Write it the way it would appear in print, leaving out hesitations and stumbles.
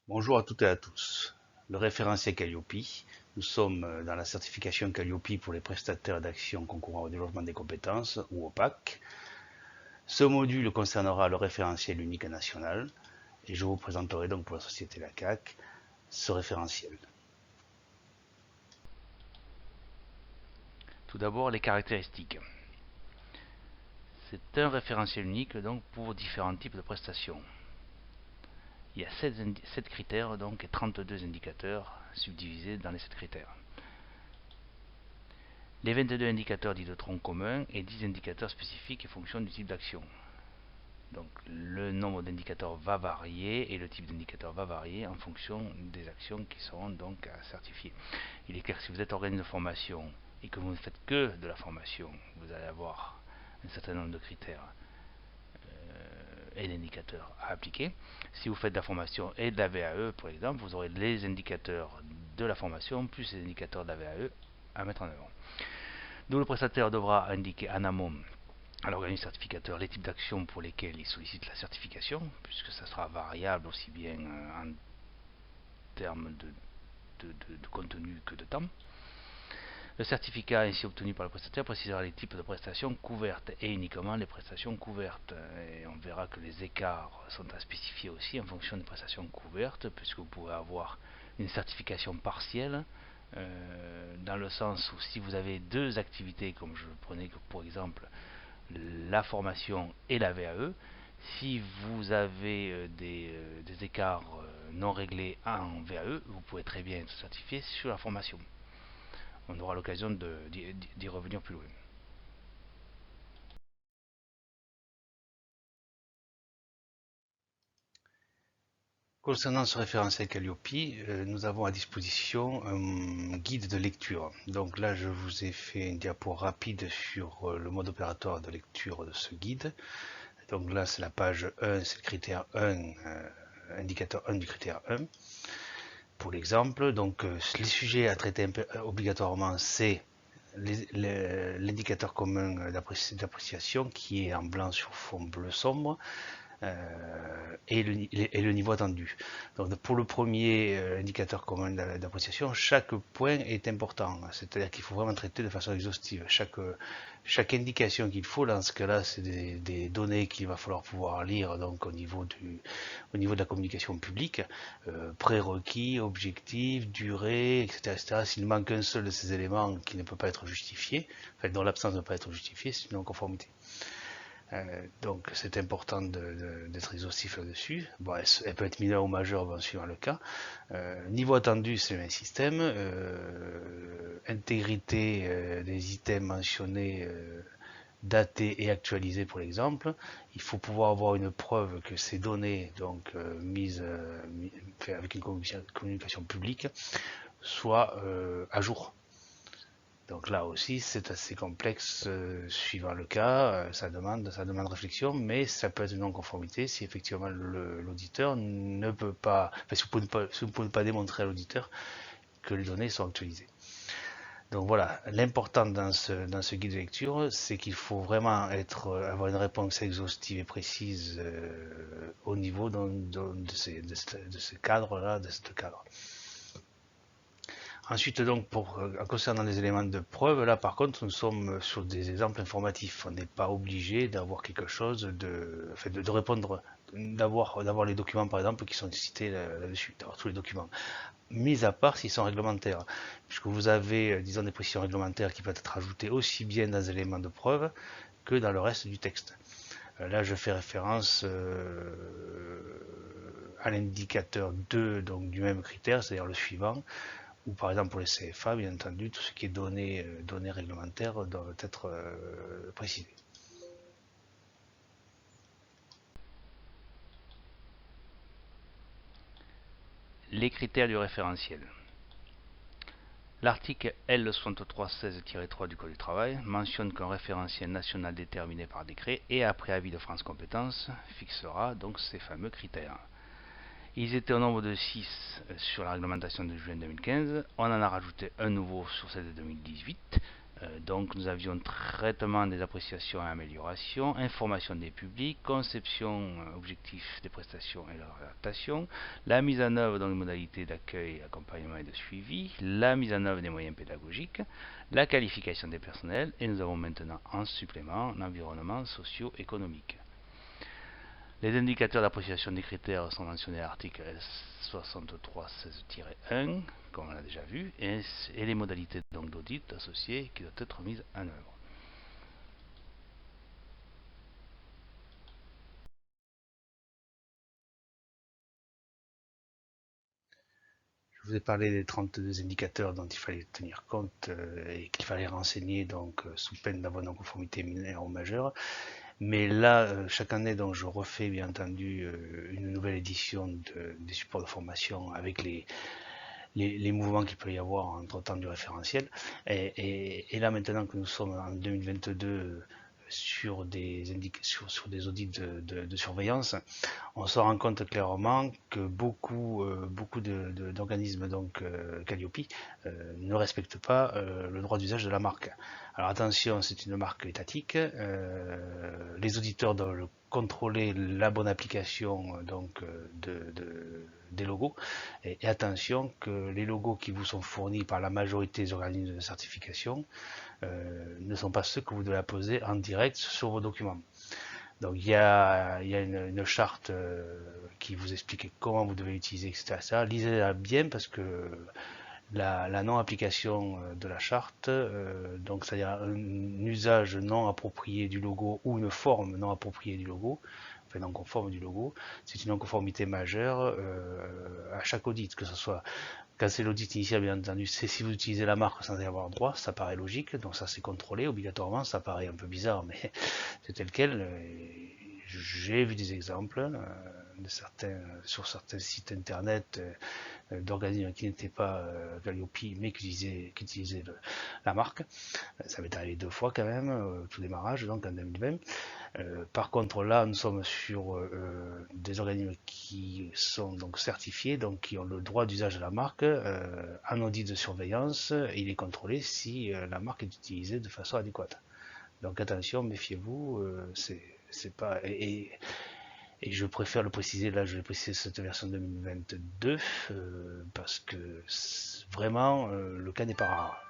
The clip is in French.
Bonjour à toutes et à tous. Le référentiel Calliope. Nous sommes dans la certification Calliope pour les prestataires d'actions concourant au développement des compétences, ou OPAC. Ce module concernera le référentiel unique national et je vous présenterai donc pour la société La CAC ce référentiel. Tout d'abord, les caractéristiques. C'est un référentiel unique donc pour différents types de prestations. Il y a 7 critères donc et 32 indicateurs subdivisés dans les 7 critères. Les 22 indicateurs dits de tronc commun et 10 indicateurs spécifiques en fonction du type d'action. Donc le nombre d'indicateurs va varier et le type d'indicateur va varier en fonction des actions qui seront donc à certifier. Il est clair que si vous êtes organisme de formation et que vous ne faites que de la formation, vous allez avoir un certain nombre de critères et d'indicateurs à appliquer. Si vous faites de la formation et de la VAE, par exemple, vous aurez les indicateurs de la formation plus les indicateurs de la VAE à mettre en avant. Donc le prestataire devra indiquer en amont à l'organisme certificateur les types d'actions pour lesquelles il sollicite la certification, puisque ça sera variable aussi bien en termes de contenu que de temps. Le certificat ainsi obtenu par le prestataire précisera les types de prestations couvertes et uniquement les prestations couvertes. Et on verra que les écarts sont à spécifier aussi en fonction des prestations couvertes, puisque vous pouvez avoir une certification partielle, dans le sens où si vous avez deux activités, comme je prenais pour exemple la formation et la VAE, si vous avez des écarts non réglés en VAE, vous pouvez très bien être certifié sur la formation. On aura l'occasion d'y revenir plus loin. Concernant ce référentiel Calliope, nous avons à disposition un guide de lecture. Donc là, je vous ai fait une diapo rapide sur le mode opératoire de lecture de ce guide. Donc là, c'est la page 1, c'est le critère 1, indicateur 1 du critère 1. Pour l'exemple, donc les sujets à traiter obligatoirement, c'est l'indicateur commun d'appréciation qui est en blanc sur fond bleu sombre, et le niveau attendu. Donc pour le premier indicateur commun d'appréciation, chaque point est important. C'est-à-dire qu'il faut vraiment traiter de façon exhaustive. Chaque indication qu'il faut, dans ce cas-là, c'est des données qu'il va falloir pouvoir lire donc au niveau de la communication publique, prérequis, objectifs, durée, etc. etc. S'il manque un seul de ces éléments qui ne peut pas être justifié, enfin, dont l'absence ne peut pas être justifiée, c'est une non-conformité. Donc c'est important d'être exhaustif là-dessus. Bon, elle peut être mineure ou majeure bon, suivant le cas. Niveau attendu, c'est le même système. Intégrité des items mentionnés, datés et actualisés pour l'exemple. Il faut pouvoir avoir une preuve que ces données, donc mises avec une communication publique, soient à jour. Donc là aussi, c'est assez complexe suivant le cas, ça demande réflexion, mais ça peut être une non-conformité si effectivement l'auditeur ne peut pas, enfin, si vous ne pouvez pas démontrer à l'auditeur que les données sont actualisées. Donc voilà, l'important dans ce guide de lecture, c'est qu'il faut vraiment avoir une réponse exhaustive et précise au niveau de ce cadre-là, de ce cadre. Ensuite, donc, concernant les éléments de preuve, là, par contre, nous sommes sur des exemples informatifs. On n'est pas obligé d'avoir quelque chose enfin, de répondre, d'avoir les documents, par exemple, qui sont cités là-dessus, d'avoir tous les documents. Mis à part s'ils sont réglementaires, puisque vous avez, disons, des précisions réglementaires qui peuvent être ajoutées aussi bien dans les éléments de preuve que dans le reste du texte. Là, je fais référence à l'indicateur 2 donc, du même critère, c'est-à-dire le suivant, ou par exemple pour les CFA, bien entendu, tout ce qui est données réglementaires doit être précisé. Les critères du référentiel. L'article L6316-3 du Code du travail mentionne qu'un référentiel national déterminé par décret et après avis de France Compétences fixera donc ces fameux critères. Ils étaient au nombre de 6 sur la réglementation de juin 2015. On en a rajouté un nouveau sur celle de 2018, Donc nous avions traitement des appréciations et améliorations, information des publics, conception objectif des prestations et leur adaptation, la mise en œuvre dans les modalités d'accueil, accompagnement et de suivi, la mise en œuvre des moyens pédagogiques, la qualification des personnels et nous avons maintenant en supplément l'environnement socio-économique. Les indicateurs d'appréciation des critères sont mentionnés à l'article L6316-1, comme on l'a déjà vu, et les modalités d'audit associées qui doivent être mises en œuvre. Je vous ai parlé des 32 indicateurs dont il fallait tenir compte et qu'il fallait renseigner donc sous peine d'avoir une non-conformité mineure ou majeure. Mais là, chaque année, donc, je refais bien entendu une nouvelle édition des supports de formation avec les mouvements qu'il peut y avoir entre temps du référentiel. Et là, maintenant que nous sommes en 2022 sur des audits de surveillance, on se rend compte clairement que beaucoup d'organismes donc Calliope ne respectent pas le droit d'usage de la marque. Alors attention, c'est une marque étatique. Les auditeurs doivent contrôler la bonne application donc des logos. Et attention que les logos qui vous sont fournis par la majorité des organismes de certification ne sont pas ceux que vous devez apposer en direct sur vos documents. Donc il y a une charte qui vous explique comment vous devez utiliser, etc. Lisez-la bien parce que la non-application de la charte, donc c'est-à-dire un usage non approprié du logo ou une forme non appropriée du logo, enfin non conforme du logo, c'est une non-conformité majeure à chaque audit, que ce soit quand c'est l'audit initial, bien entendu, c'est si vous utilisez la marque sans y avoir droit, ça paraît logique, donc ça c'est contrôlé obligatoirement, ça paraît un peu bizarre, mais c'est tel quel. J'ai vu des exemples sur certains sites internet d'organismes qui n'étaient pas Calliope, mais qui utilisaient la marque. Ça m'est arrivé 2 fois quand même, au tout démarrage, donc en 2020. Par contre, là, nous sommes sur des organismes qui sont donc certifiés, donc qui ont le droit d'usage de la marque, en audit de surveillance, et il est contrôlé si la marque est utilisée de façon adéquate. Donc attention, méfiez-vous, c'est pas. Et je préfère le préciser, là je vais préciser cette version 2022, parce que vraiment le cas n'est pas rare.